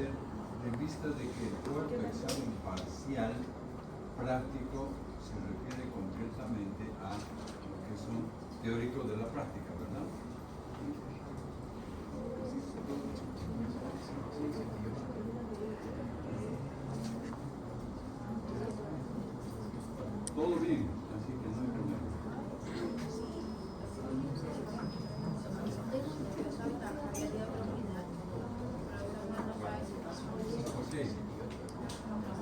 ser en vista de que el cuarto examen parcial práctico se refiere concretamente a lo que son teóricos de la práctica, ¿verdad? Todo bien, así que no hay problema. Ok.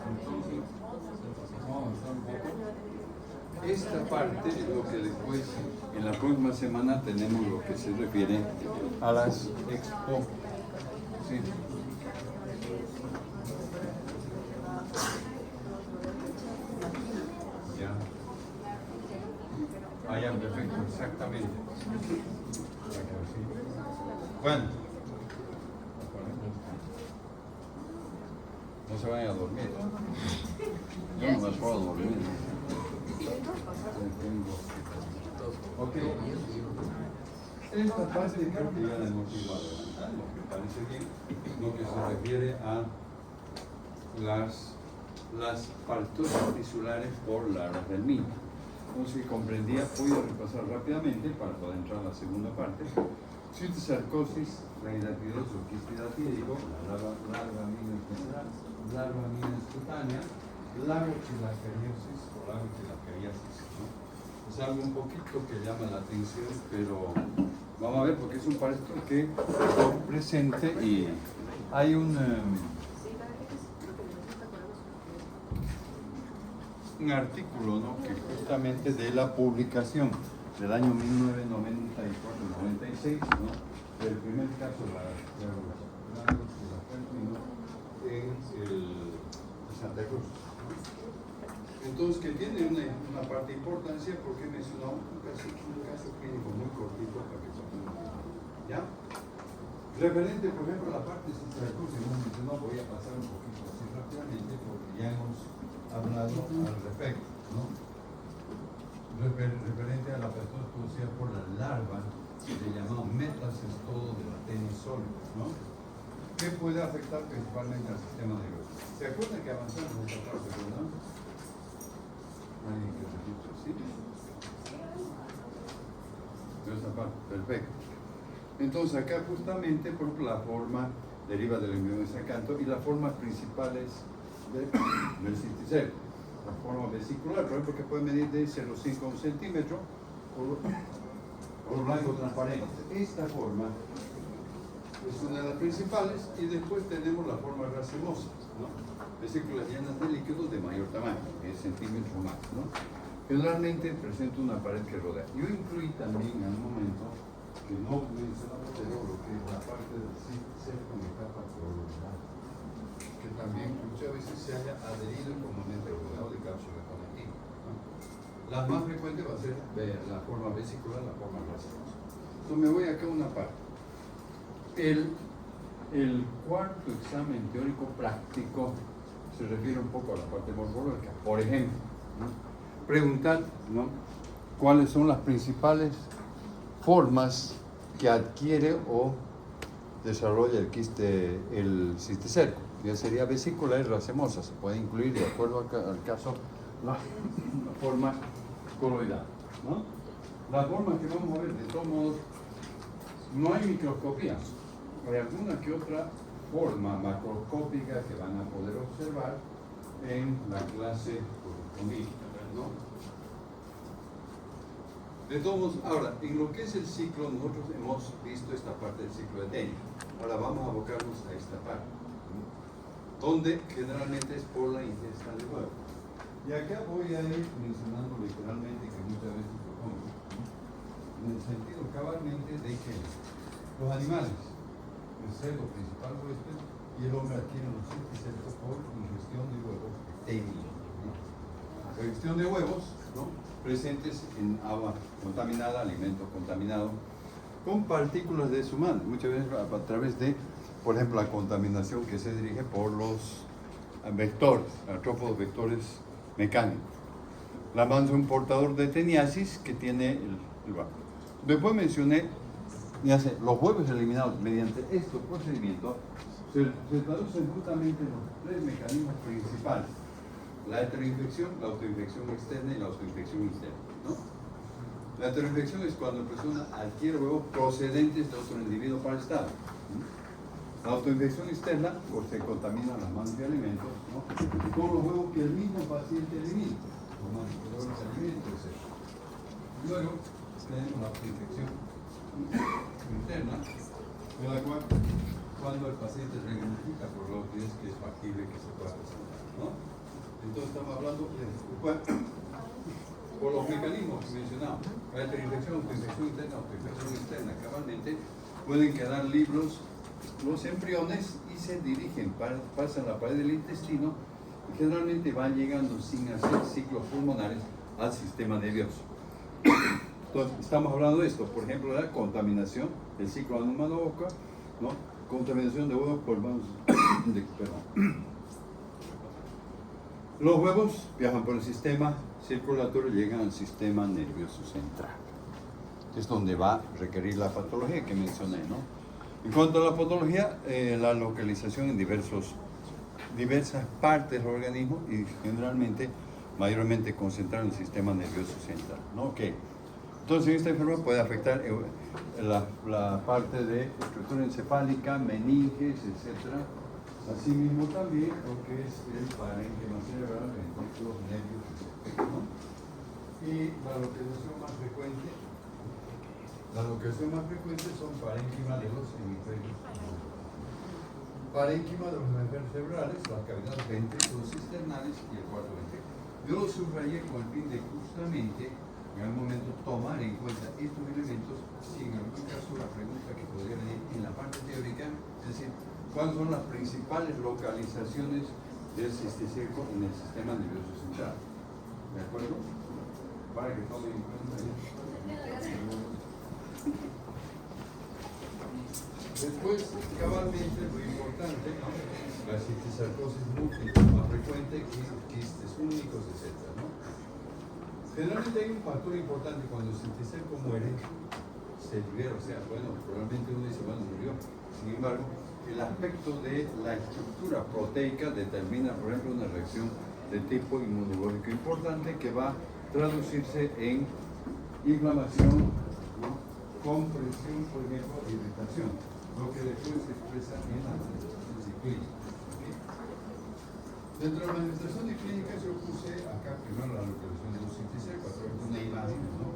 Entonces, vamos a avanzar un poco. Esta parte es lo que después, en la próxima semana, tenemos lo que se refiere a las expo. Sí. Ya. Ah, ya, perfecto, exactamente. Bueno. No se vayan a dormir. Yo no me puedo dormir. Ok. Esta parte creo que ya la hemos ido adelantando, me parece bien, lo que se refiere a las partituras tisulares por la del MIN. Entonces, comprendía, voy a repasar rápidamente para poder entrar a la segunda parte. Citosarcosis, la hidatidosis o quistidatídico, la larva cutánea, lagochilacariosis o lagochilacariasis, ¿no? Es algo un poquito que llama la atención, pero vamos a ver porque es un parásito que está presente y hay un artículo, ¿no?, que justamente de la publicación del año 1994-96, ¿no?, del primer caso de la en Santa Cruz. Entonces, que tiene una parte de importancia porque mencionó un caso clínico muy cortito para que ¿ya? Referente, por ejemplo, a la parte de Santa Cruz, que hemos mencionado, voy a pasar un poquito así rápidamente porque ya hemos hablado al respecto, ¿no? Referente a la persona producida por la larva de llamado metacestodo de la tenisol, ¿no?, que puede afectar principalmente al sistema nervioso. ¿Se acuerdan que avanzamos en esta parte, no? ¿Alguien que repite así? Esta parte, perfecto. Entonces acá justamente por la forma deriva del embrión de sacanto y las formas principales del cisticerco. La forma vesicular, por ejemplo, que puede medir de 0,5 a 1 centímetro o blanco transparente. Esta forma es una de las principales y después tenemos la forma racemosa, ¿no?, vesículas llenas de líquidos de mayor tamaño, 10 centímetros más, ¿no? Generalmente presenta una pared que rodea. Yo incluí también al momento que no mencionamos lo que es la parte del cisticerco en capa colonial, que también muchas veces se haya adherido comúnmente rodeado de cápsula conectiva, ¿no? La más frecuente va a ser la forma vesicular, la forma racemosa. Entonces me voy acá a una parte. El cuarto examen teórico práctico se refiere un poco a la parte morfológica. Por ejemplo, ¿no?, preguntar, ¿no?, cuáles son las principales formas que adquiere o desarrolla el cisticerco. Ya sería vesicular y racemosa. Se puede incluir, de acuerdo al caso, la forma coloidal, ¿no? La forma que vamos a ver, de todos modos, no hay microscopía. Hay alguna que otra forma macroscópica que van a poder observar en la clase correspondiente, ¿no? De todos modos, ahora, en lo que es el ciclo, nosotros hemos visto esta parte del ciclo eténico. Ahora vamos a abocarnos a esta parte, ¿no?, donde generalmente es por la ingesta de huevo. Y acá voy a ir mencionando literalmente que muchas veces lo pongo, ¿no?, en el sentido cabalmente de que los animales, el cerdo principal huésped y el hombre adquieren los cisticercos por ingestión de huevos eténicos, ¿no? La ingestión de huevos, ¿no?, presentes en agua contaminada, alimento contaminado, con partículas de su madre, muchas veces a través de, por ejemplo, la contaminación que se dirige por los vectores, artrópodos vectores mecánicos. La madre es un portador de teniasis que tiene el vacuo. Después mencioné, los huevos eliminados mediante este procedimiento se traducen justamente en los tres mecanismos principales: la heteroinfección, la autoinfección externa y la autoinfección interna, ¿no? La heteroinfección es cuando la persona adquiere huevos procedentes de otro individuo parasitario. La autoinfección externa, pues se contaminan las manos de alimentos, ¿no?, con los huevos que el mismo paciente elimina, los manipuladores de alimentos, etc. Luego tenemos la autoinfección interna, de la cual, cuando el paciente reunifica por los días que es factible que se pueda presentar, ¿no? Entonces estamos hablando de, por los mecanismos que mencionamos: la heteroinfección, autoinfección interna, autoinfección externa, cabalmente pueden quedar libres los embriones y se dirigen, pasan la pared del intestino y generalmente van llegando sin hacer ciclos pulmonares al sistema nervioso. Entonces, estamos hablando de esto, por ejemplo, de la contaminación del ciclo ano-mano-boca, ¿no?, contaminación de huevos por manos perdón. Los huevos viajan por el sistema circulatorio y llegan al sistema nervioso central. Es donde va a requerir la patología que mencioné, ¿no? En cuanto a la patología, la localización en diversas partes del organismo y generalmente, mayormente concentrada en el sistema nervioso central, ¿no? Okay. Entonces, esta enfermedad puede afectar la parte de estructura encefálica, meninges, etc. Asimismo también lo que es el parénquima cerebral, entonces los nervios, ¿no? Y la localización más frecuente son parénquima de los hemisferios, parénquima de los hemisferios cerebrales, las cavidades ventrículos cisternales y el cuarto ventrículo. Yo lo subrayé con el fin de justamente en algún momento tomar en cuenta estos elementos, si en algún caso la pregunta que podría venir en la parte teórica, es decir, ¿cuáles son las principales localizaciones del cisticerco en el sistema nervioso central? ¿De acuerdo? Para que tomen en cuenta. Después, cabalmente, lo importante, ¿no?, la cisticercosis múltiple, más frecuente, quistes únicos, etc., ¿no? Generalmente hay un factor importante cuando el cisticerco muere, se libera, o sea, bueno, probablemente uno dice, bueno, murió. Sin embargo, el aspecto de la estructura proteica determina, por ejemplo, una reacción de tipo inmunológico importante que va a traducirse en inflamación, ¿no?, compresión, por ejemplo, irritación, lo que después se expresa en las manifestaciones clínicas. ¿Okay? Dentro de las manifestaciones clínicas yo puse acá primero la localización de los cisticercos a través de una imagen, ¿no?,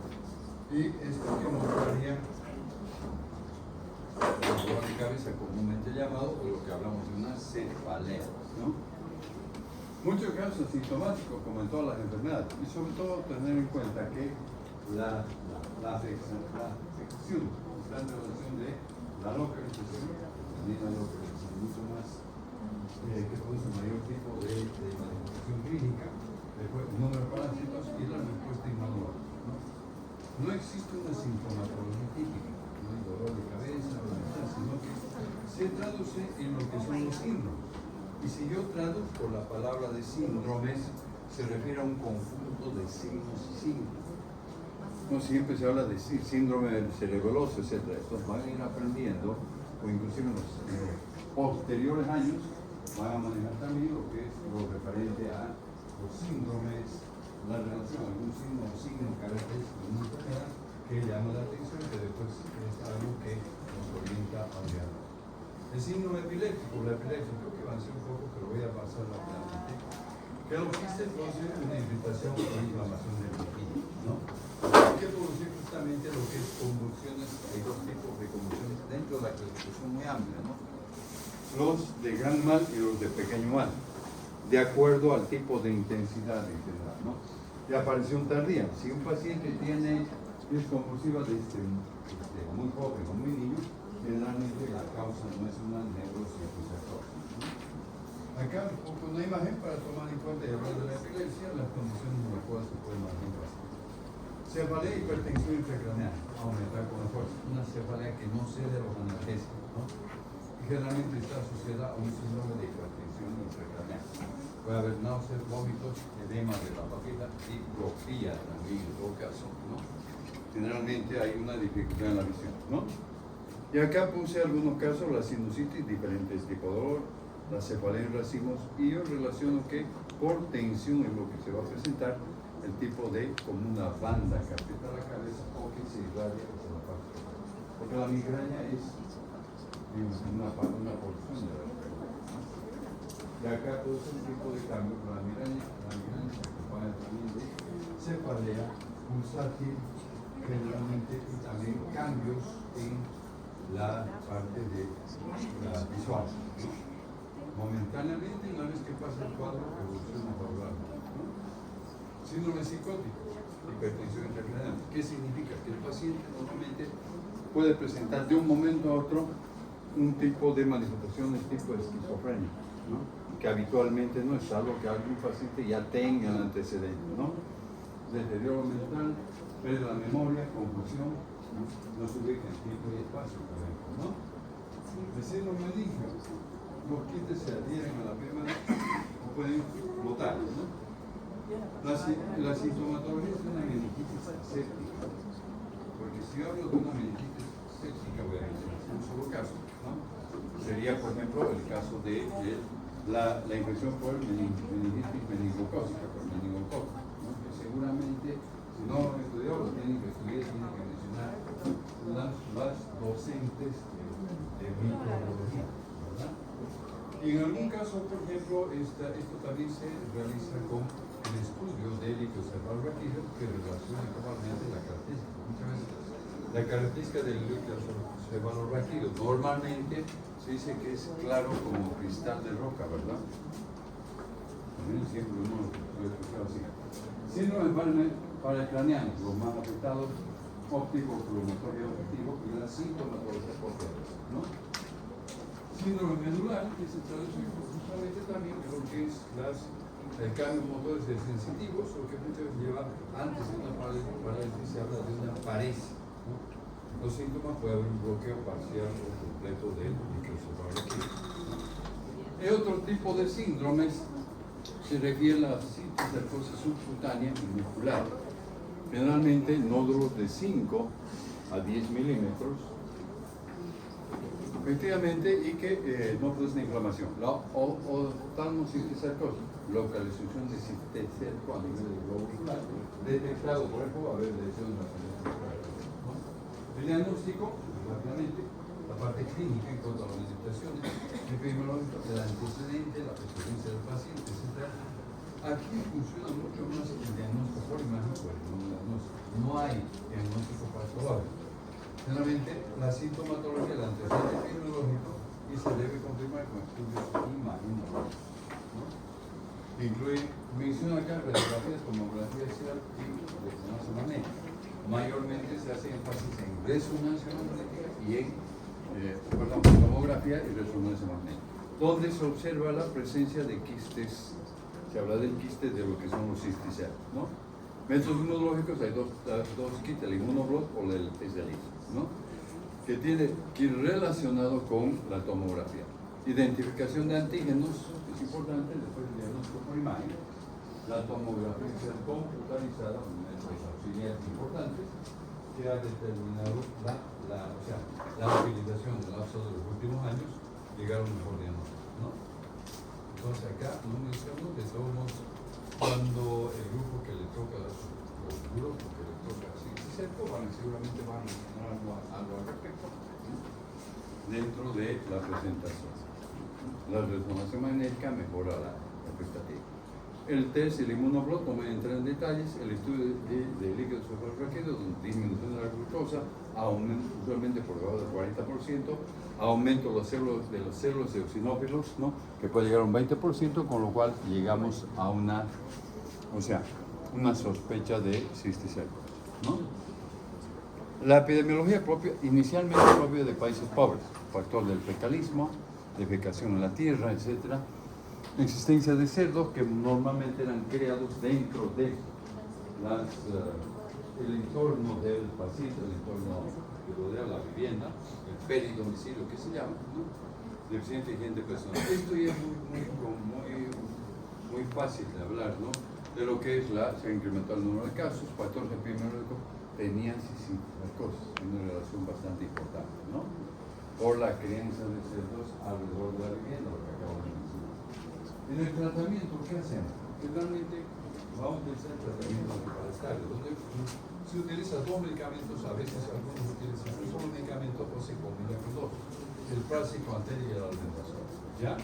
y esto que mostraría el dolor de cabeza comúnmente llamado, o lo que hablamos de una cefalea, ¿no? Muchos casos asintomáticos, como en todas las enfermedades, y sobre todo tener en cuenta que la afección está en relación de la localización, también la localización mucho más que produce mayor tipo de manifestación clínica, después el número de parásitos y la respuesta inmunológica, ¿no? No existe una sintomatología típica, no hay dolor de cabeza, sino que se traduce en lo que son los síndromes. Y si yo traduzco la palabra de síndromes, se refiere a un conjunto de signos y síntomas. No siempre se habla de síndrome del cerebroso, etc. Estos van a ir aprendiendo, o inclusive en los posteriores años van a manejar también lo que es lo referente a los síndromes, la relación, algún signo o signo característico de una enfermedad que llama la atención, que después es algo que nos orienta a diálogo. El síndrome epiléptico, la epilepsia, creo que avancé un poco, pero voy a pasar rápidamente. Que lo que se produce una irritación o inflamación del tejido, ¿no? Que produce justamente lo que es convulsiones. Hay dos tipos de convulsiones dentro de la clasificación muy amplia, ¿no? Los de gran mal y los de pequeño mal, de acuerdo al tipo de intensidad en general, ¿no? Y aparición tardía. Si un paciente tiene es convulsiva desde muy joven o muy niño, generalmente la causa no es una neurosis psicosis. Acá un poco una imagen para tomar en cuenta y hablar de la epilepsia, las condiciones en las cuales se puede manejar el paciente. Cefalea e hipertensión intracraneal, aumentar con la fuerza. Una cefalea que no cede a los analgésicos, ¿no? Y generalmente está asociada a un síndrome de hipertensión intracraneal. Puede haber náuseas, vómitos, edema de la papila y bloquía también en todo caso, ¿no? Generalmente hay una dificultad en la visión, ¿no? Y acá puse algunos casos, la sinusitis, diferentes tipos de dolor, la cefalea en racimos, y yo relaciono que por tensión es lo que se va a presentar el tipo de como una banda que aprieta la cabeza o que se irradia hacia la parte. Porque la migraña es una porción de la migraña. Y acá produce un tipo de cambio con la migraña se acompaña también de cefalea, pulsátil, generalmente, y también cambios en la parte de la visual. Momentáneamente, una vez que pasa el cuadro, evoluciona favorable. Síndrome psicótico, hipertensión intracranial. ¿Qué significa? Que el paciente normalmente puede presentar de un momento a otro un tipo de manifestaciones tipo esquizofrenia, ¿no? Que habitualmente no es, salvo que algún paciente ya tenga el antecedente, ¿no? Deterioro mental, pérdida de la memoria, confusión, no se ubica en tiempo y espacio, por ejemplo, ¿no? El síndrome meningio, los quistes se adhieren a la pierna o pueden botar, ¿no? La sintomatología es una meningitis séptica, porque si yo hablo de una meningitis séptica, voy a mencionar un solo caso, ¿no? Sería, por ejemplo, el caso de la infección por meningitis meningocócica, por meningococo, ¿no? Que seguramente, si no lo han estudiado, lo tienen que estudiar, tienen que mencionar las docentes de microbiología, ¿verdad? Y en algún caso, por ejemplo, esto también se realiza con el estudio del líquido cefalorraquídeo que relaciona cabalmente la característica. Muchas veces la característica del líquido cefalorraquídeo normalmente se dice que es claro como cristal de roca, ¿verdad? También siempre uno lo escuchado así. Síndrome paracraniano, los más afectados, óptico, promotorio objetivo y la sintomatología posterior, ¿no? Síndrome medular, que se traduce justamente también en lo que es cambios motores sensitivos, lo que muchas veces lleva antes de una parálisis, se habla de una paresis, ¿no? Los síntomas puede haber un bloqueo parcial o completo del microencefalografía. El otro tipo de síndromes se refiere a la cisticercosis subcutánea y muscular, generalmente nódulos de 5 a 10 milímetros, efectivamente, y que no producen inflamación. La oftalmocisticercosis, localización de cisticerco a nivel del globo ocular, detectado por ejemplo, a ver lesiones nasales. El diagnóstico, rápidamente, la parte clínica en cuanto a las manifestaciones, epidemiológico, el antecedente, la experiencia del paciente, etc. Aquí funciona mucho más el diagnóstico por imagen o el diagnóstico. No hay diagnóstico patológico. Generalmente, la sintomatología, el antecedente epidemiológico, y se debe confirmar con estudios imaginológicos, ¿no? Incluye, menciona acá radiografías, tomografía axial y resonancia magnética. Mayormente se hace énfasis en resonancia magnética y en tomografía y resonancia magnética, donde se observa la presencia de quistes. Se habla del quiste de lo que son los cisticercos, ¿no? Métodos inmunológicos, hay dos quistes, el inmunoblot o el especialista, ¿no? Que tiene que ir relacionado con la tomografía. Identificación de antígenos es importante, después del diagnóstico por imagen. La tomografía es computarizada, métodos auxiliares importantes, que ha determinado la utilización del lapso de los últimos años, llegar a un mejor diagnóstico, ¿no? Entonces acá no menciono de todos modos cuando el grupo que le toca, los grupos que le toca cisticerco seguramente van a mencionar algo al respecto, ¿no? Dentro de la presentación. La resonancia magnética mejora la expectativa. El test, el inmunoblot, no me entrar en detalles. El estudio de líquido cefalorraquídeo, disminución de la glucosa, aumento usualmente por debajo del 40%, aumento de las células eosinófilos, ¿no? Que puede llegar a un 20%, con lo cual llegamos a una sospecha de cisticerco, ¿no? La epidemiología inicialmente propia de países pobres, factor del fecalismo, defecación en la tierra, etc. Existencia de cerdos que normalmente eran criados dentro de el entorno del paciente, el entorno que rodea la vivienda, el peridomicilio que se llama, ¿no? Deficiente de higiene personal. Esto ya es muy fácil de hablar, ¿no? De lo que es se ha incrementado el número de casos, factores epidemiológicos, tenían cisticercosis, una relación bastante importante, ¿no? por la crianza de cerdos alrededor de la vivienda, lo que acabo de mencionar. En el tratamiento, ¿qué hacemos? Generalmente vamos a pensar en tratamiento parasitario, donde se utilizan dos medicamentos, a veces algunos utilizan un solo medicamento o se combina con dos, el praziquantel y el albendazol, ¿ya?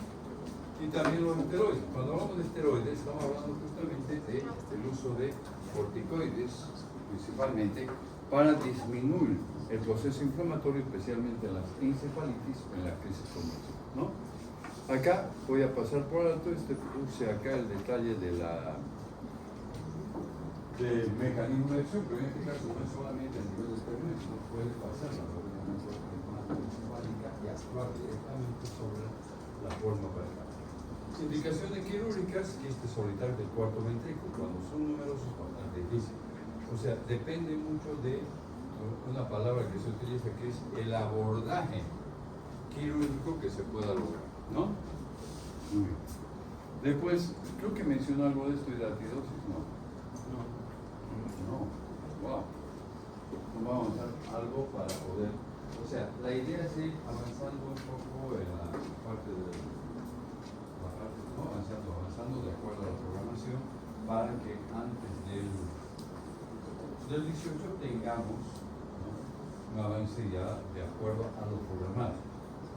Y también los esteroides. Cuando hablamos de esteroides, estamos hablando justamente del uso de corticoides, principalmente, para disminuir el proceso inflamatorio, especialmente en las encefalitis o en la crisis convulsiva, ¿no? Acá voy a pasar por alto, puse acá el detalle del mecanismo de acción, pero en este caso no es solamente a nivel de término, sino puede pasar la inflamación encefálica y actuar directamente sobre la forma vagal. Indicaciones quirúrgicas, quiste solitario del cuarto ventrículo, cuando son numerosos, bastante difícil. O sea, depende mucho de una palabra que se utiliza, que es el abordaje quirúrgico que se pueda lograr, ¿no? Muy bien. Después, creo que mencionó algo de esto, hidatidosis, ¿no? No. Wow. Vamos a hacer algo para poder. O sea, la idea es ir avanzando un poco en la parte de. ¿No? Avanzando de acuerdo a la programación para que antes del 18 tengamos, ¿no?, un avance ya de acuerdo a lo programado,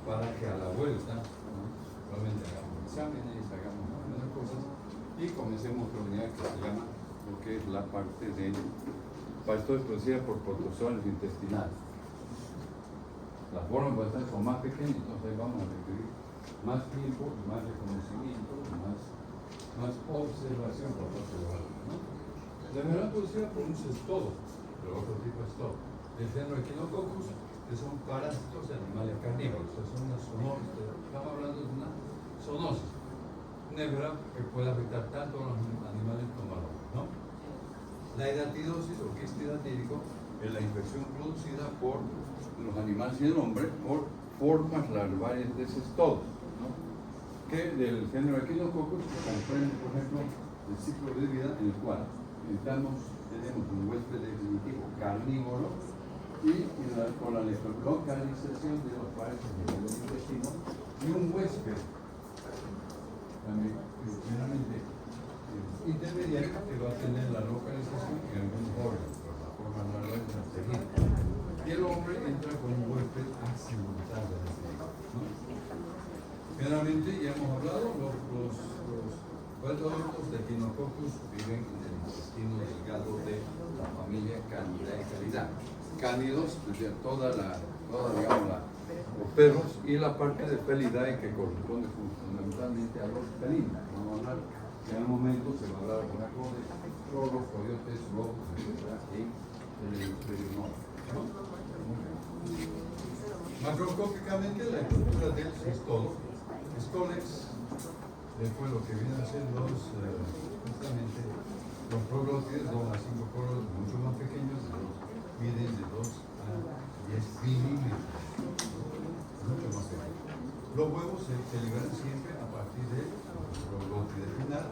para que a la vuelta, ¿no?, realmente hagamos exámenes, hagamos algunas cosas y comencemos otra unidad que se llama lo que es la parte de esto es producida por protozoarios intestinales. Las formas bastante son más pequeñas, entonces vamos a requerir más tiempo y más reconocimiento, más observación por parte de los alumnos, ¿no? La enfermedad producida por un cestodo, pero otro tipo de cestodo. El Phenylechinococcus, que son parásitos de animales carnívoros, o sea, son una zoonosis, estamos hablando de una zoonosis, una enfermedad que puede afectar tanto a los animales como a los hombres, ¿no? La hidatidosis o quiste hidatídico es la infección producida por los animales y el hombre por formas larvarias de cestodos, ¿no?, que del género Echinococcus comprende, por ejemplo, el ciclo de vida en el cual tenemos un huésped definitivo carnívoro y con la localización de los pares del intestino y un huésped también generalmente intermediario que va a tener la localización en algún órgano, por la forma larval de la tejido. Y el hombre entra con un huésped accidental de la tejido, ¿no? Generalmente, ya hemos hablado, los adultos de Echinococcus viven en el intestino delgado de la familia Candida y Calidad. Cánidos, de los perros, y la parte de Felidae que corresponde fundamentalmente a los felinos. Vamos a hablar, en un momento se va a hablar con algo de zorros, coyotes, lobos, etc. y ¿no? Macroscópicamente, la estructura del cestodo, Scolex, después lo que vienen a ser justamente los proglótides, 2 a 5 proglótides mucho más pequeños, miden de 2 a 10 milímetros, mucho más pequeños. Los huevos se liberan siempre a partir del proglótide final,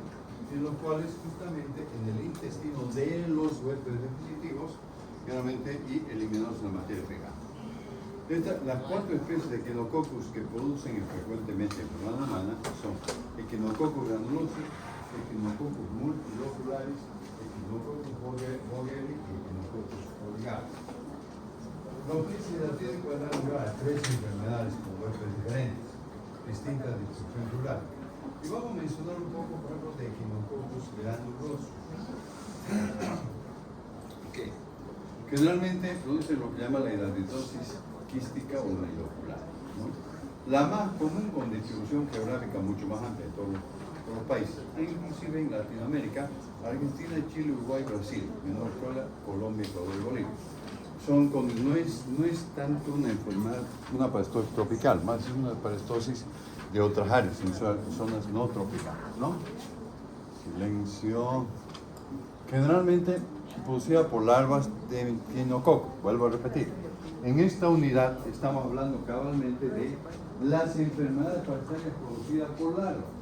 en los cuales justamente en el intestino de los huéspedes definitivos, generalmente, y eliminados en la materia fecal. Las 4 especies de Echinococcus que producen frecuentemente enfermedad humana son Echinococcus granulosus, Echinococcus multilocularis, Echinococcus bogerii y Echinococcus oligaris. Los quistes hidatídicos pueden dar lugar a 3 enfermedades con huéspedes diferentes, distintas de distribución rural. Y vamos a mencionar un poco, por ejemplo, de Echinococcus granulosus. Okay. Generalmente produce lo que llama la hidatidosis quística o unilocular, ¿no? La más común con distribución geográfica mucho más amplia en todos los países, inclusive en Latinoamérica, Argentina, Chile, Uruguay, Brasil, Venezuela, Colombia, Ecuador y Bolivia. No es tanto una enfermedad, una parástosis tropical, más es una parástosis de otras áreas, en zonas no tropicales, ¿no? Silencio. Generalmente producida por larvas de Echinococcus, vuelvo a repetir. En esta unidad estamos hablando cabalmente de las enfermedades parasitarias producidas por larvas.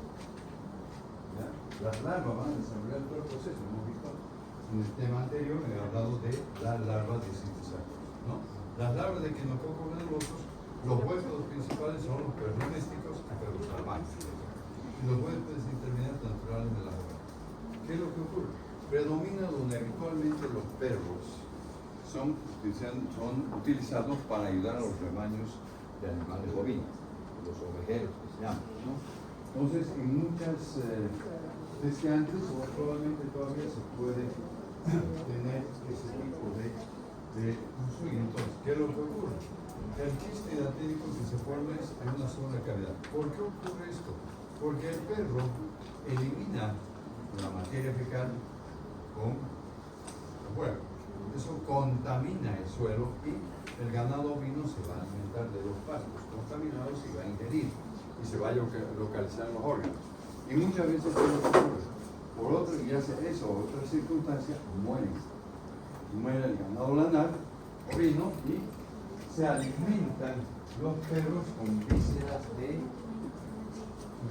¿Ya? Las larvas van a desarrollar todo el proceso. Hemos visto en el tema anterior, he hablado de las larvas de cisticercosis, ¿no? Las larvas de Echinococcus granulosus Los huéspedes principales son los perros domésticos y perros salvajes. Y los huéspedes intermediarios naturales de la hogar. ¿Qué es lo que ocurre? Predomina donde habitualmente los perros son utilizados para ayudar a los rebaños de animales bovinos, los ovejeros que se llaman, ¿no? Entonces, en muchas, desde antes o probablemente todavía se puede tener ese tipo de uso. Y entonces, ¿qué es lo que ocurre? El quiste hidaténico que se forma es en una sola cavidad. ¿Por qué ocurre esto? Porque el perro elimina la materia fecal con el huevo. Eso contamina el suelo y el ganado ovino se va a alimentar de los pastos contaminados y va a ingerir y se va a localizar en los órganos. Y muchas veces por otro, ya sea eso o otra circunstancia, muere el ganado lanar ovino y se alimentan los perros con vísceras de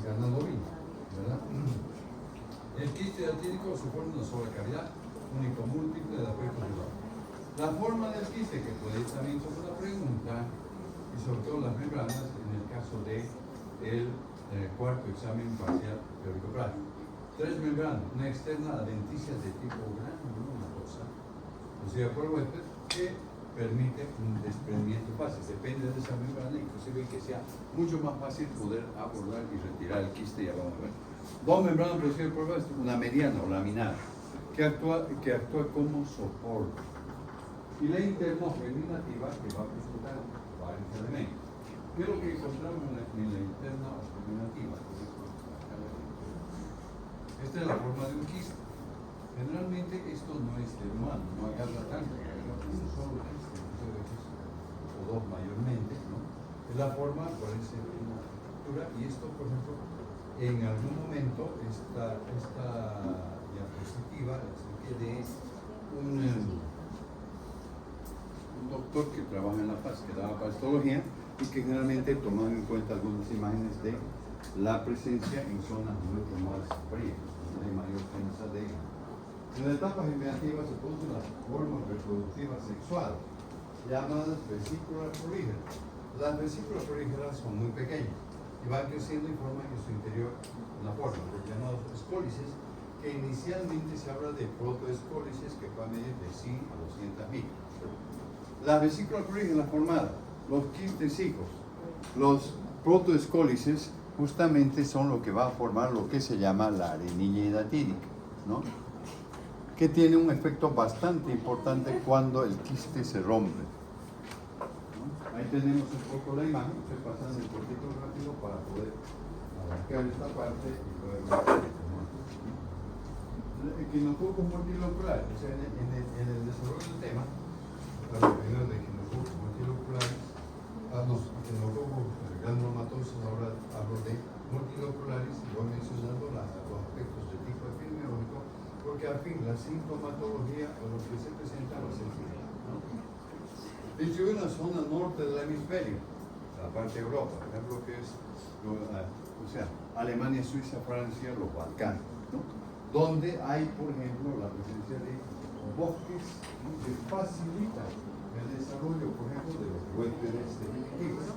ganado ovino, ¿verdad? El quiste hidaténico se forma en una sola cavidad, único múltiple de aspectos iguales. La forma del quiste, que puede ir también como una pregunta, y sobre todo las membranas, en el caso del cuarto examen parcial teórico práctico. 3 membranas, una externa adventicia de tipo granulomatosa, o sea, por huésped, que permite un desprendimiento fácil, depende de esa membrana, inclusive que sea mucho más fácil poder abordar y retirar el quiste. Ya vamos a ver. 2 membranas producidas por huésped, una mediana o laminar, que actúa como soporte. Y la interna germinativa, que va a presentar varios elementos. ¿Qué es lo que encontramos en la interna germinativa? Esta es la forma de un quiste. Generalmente esto no es del humano, no agarra tanto, agarra un solo quiste, o dos mayormente, ¿no? Es la forma, parece una estructura, y esto, por ejemplo, en algún momento, esta diapositiva de un doctor que trabaja en La Paz, que daba pastología y que generalmente tomaba en cuenta algunas imágenes de la presencia en zonas mucho más frías, donde hay mayor densidad de ellos. En la etapa germinativa se producen las formas reproductivas sexuales, llamadas vesículas prolígeras. Las vesículas prolígeras son muy pequeñas y van creciendo y forman en su interior una forma, los llamados escólices, que inicialmente se habla de protoescólices que pueden medir de 100 a 200 micras. Las vesículas prolígeras formadas, los quistecicos, los protoescólices, justamente son lo que va a formar lo que se llama la arenilla hidatídica, ¿no? Que tiene un efecto bastante importante cuando el quiste se rompe, ¿no? Ahí tenemos un poco la imagen, estoy pasando un poquito rápido para poder abarcar esta parte y poder ver. El equinococos multiloculares, o sea, en el desarrollo del tema, para los videos de equinococos multiloculares, los equinococos granulomatosos, ahora hablo de multiloculares y voy mencionando los aspectos de tipo epidemiológico, porque al fin la sintomatología o lo que se presenta va a ser similar, ¿no? Distribuye en la zona norte del hemisferio, la parte de Europa, por ejemplo, que es, o sea, Alemania, Suiza, Francia, los Balcanes, ¿no? Donde hay, por ejemplo, la presencia de bosques, ¿no? Que facilitan el desarrollo, por ejemplo, de los huéspedes definitivos,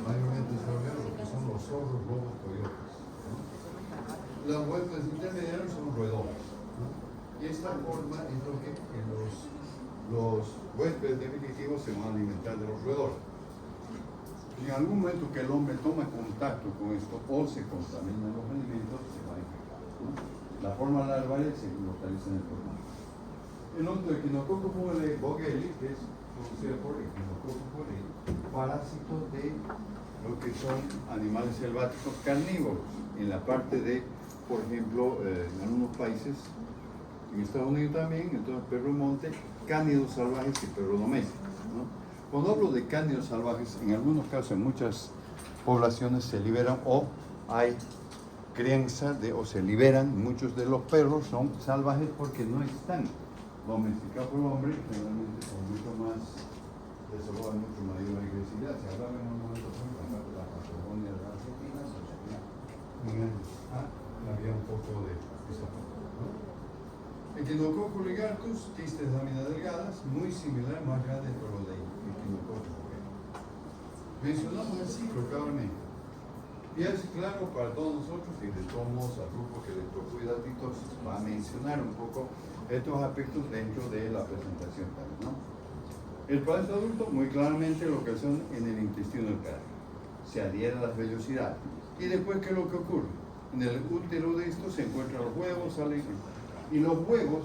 mayormente desarrollados lo que son los zorros, lobos, coyotes, ¿no? Los huéspedes intermediarios son roedores, ¿no? Y esta forma es lo que los huéspedes definitivos se van a alimentar de los roedores. En algún momento que el hombre toma contacto con esto o se contaminan los alimentos, se va a infectar, ¿no? La forma larvaria se localiza en el pulmón. El otro Echinococcus bogelii, que es producido por Echinococcus bogelii, parásito de lo que son animales selváticos carnívoros. En la parte de, por ejemplo, en algunos países, en Estados Unidos también, entonces perro monte, cánidos salvajes y perro doméstico, ¿no? Cuando hablo de cánidos salvajes, en algunos casos, en muchas poblaciones se liberan o hay crianza o se liberan. Muchos de los perros son salvajes porque no están domesticados por el hombre, generalmente son mucho más desarrollan mucho mayor agresividad. Si hablaba en un momento de la Patagonia de la Argentina, había un poco de esa parte, ¿no? Echinococcus ligarcus, quistes láminas delgadas, muy similar, más grande, pero de Echinococcus bogelii. mencionamos el ciclo claramente. Y es claro para todos nosotros, y de todos modos al grupo que electrocuidaditos va a mencionar un poco estos aspectos dentro de la presentación también, ¿no? El parásitos adulto, muy claramente lo que son en el intestino delgado. Se adhieren a las vellosidades. Y después, ¿qué es lo que ocurre? En el útero de esto se encuentran los huevos, salen, y los huevos,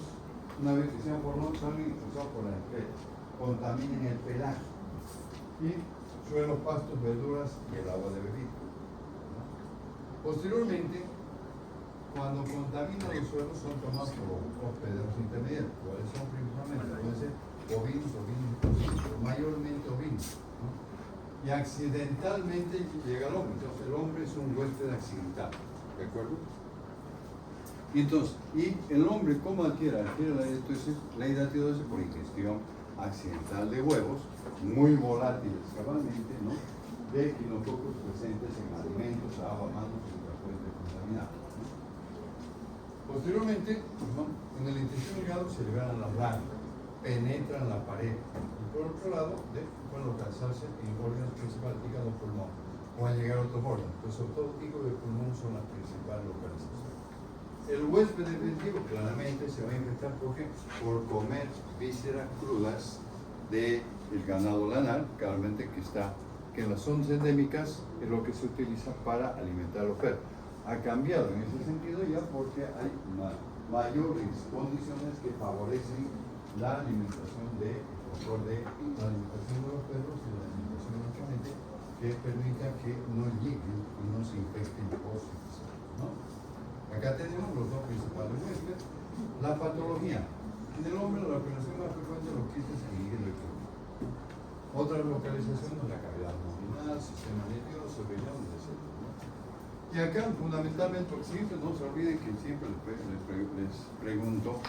una vez que se han formado, salen impulsados por la estrella, contaminan el pelaje. Y suelos, pastos, verduras y el agua de bebida. Posteriormente, cuando contaminan los suelos son tomados por hospederos intermediarios, cuáles son principalmente, pueden ser ovinos, pero mayormente ovinos, ¿no? Y accidentalmente llega el hombre. Entonces el hombre es un huésped accidental, ¿de acuerdo? Y entonces, y el hombre, ¿cómo adquiere la hidatidosis? Por ingestión accidental de huevos, muy volátiles cabalmente, ¿no? De quinococos presentes en alimentos, agua, manos y otras fuentes contaminadas, ¿no? Posteriormente, ¿no? En el intestino delgado se liberan las lágrimas, penetran la pared y por otro lado pueden localizarse en órganos principales, hígado, pulmón, pueden llegar a otros órganos, pero sobre todo hígado y pulmón son las principales localizaciones. El huésped defensivo claramente se va a infectar porque por comer vísceras crudas del ganado lanar, claramente que en las zonas endémicas es lo que se utiliza para alimentar a los perros. Ha cambiado en ese sentido ya porque hay mayores condiciones que favorecen la alimentación el control de la alimentación de los perros y la alimentación únicamente que permita que no lleguen y no se infecten por sí, ¿no? Acá tenemos los dos principales huéspedes. La patología. En el hombre la localización más frecuente es los quistes en el hígado y pulmón. Otra localización es la cavidad abdominal, sistema nervioso, riñón, etc., ¿no? Y acá fundamentalmente, siempre no se olviden que siempre les pregunto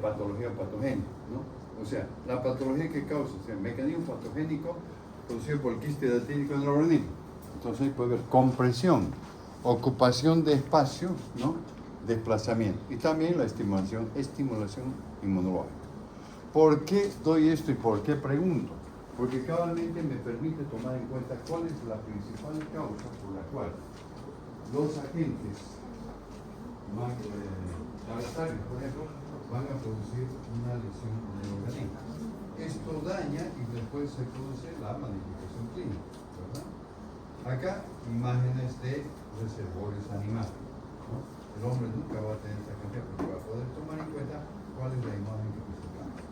patología patogénica, ¿no? O sea, la patología que causa, o sea, el mecanismo patogénico producido por el quiste hidatídico en el organismo. Entonces ahí puede haber compresión, ocupación de espacio, ¿no? Desplazamiento y también la estimulación inmunológica. ¿Por qué doy esto y por qué pregunto? Porque cabalmente me permite tomar en cuenta cuál es la principal causa por la cual los agentes cabezarios, por ejemplo, van a producir una lesión en el organismo. Esto daña y después se produce la manifestación clínica, ¿verdad? Acá, imágenes de reservorios animales, ¿no? El hombre nunca va a tener esta cantidad, pero va a poder tomar en cuenta cuál es la imagen que presentamos.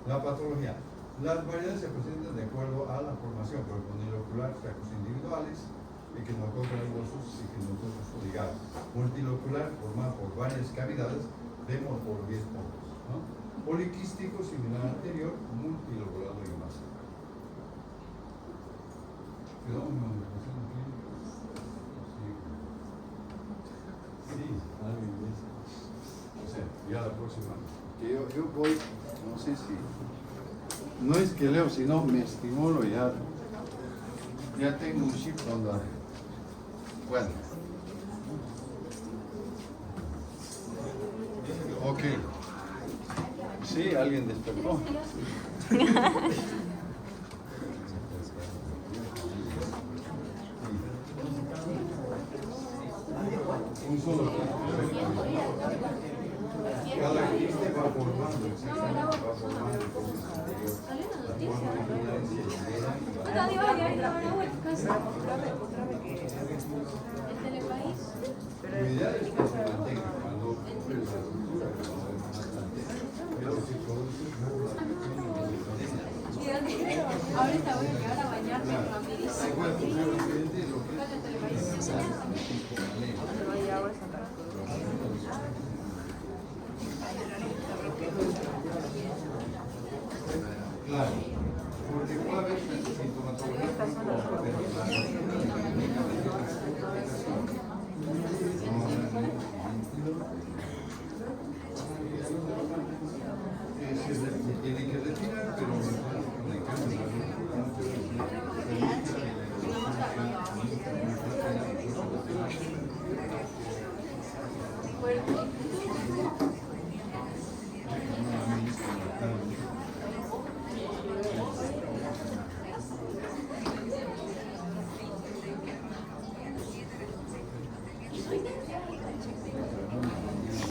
La patología. Las variedades se presentan de acuerdo a la formación, pero con el ocular, sacos individuales, equinococos nervosos y equinococos ligados. Multilocular, formado por varias cavidades de morfología esponjosa, ¿no? Poliquístico, similar al anterior, multilocular y más. ¿Quedó una manifestación clínica? Sí, alguien dice. O sea, ya la próxima. Que yo voy, no sé si. No es que leo, sino me estimulo ya. Ya tengo un chip donde. Bueno. Ok. Sí, alguien despertó. Un solo. Cada quiste va formando el sistema, va formando el proceso anterior. Lo ideal es que se mantenga cuando ocurre la ruptura, pero si produce ahorita voy a llegar a bañarme rapidísimo. Claro, porque puede haber sintomatología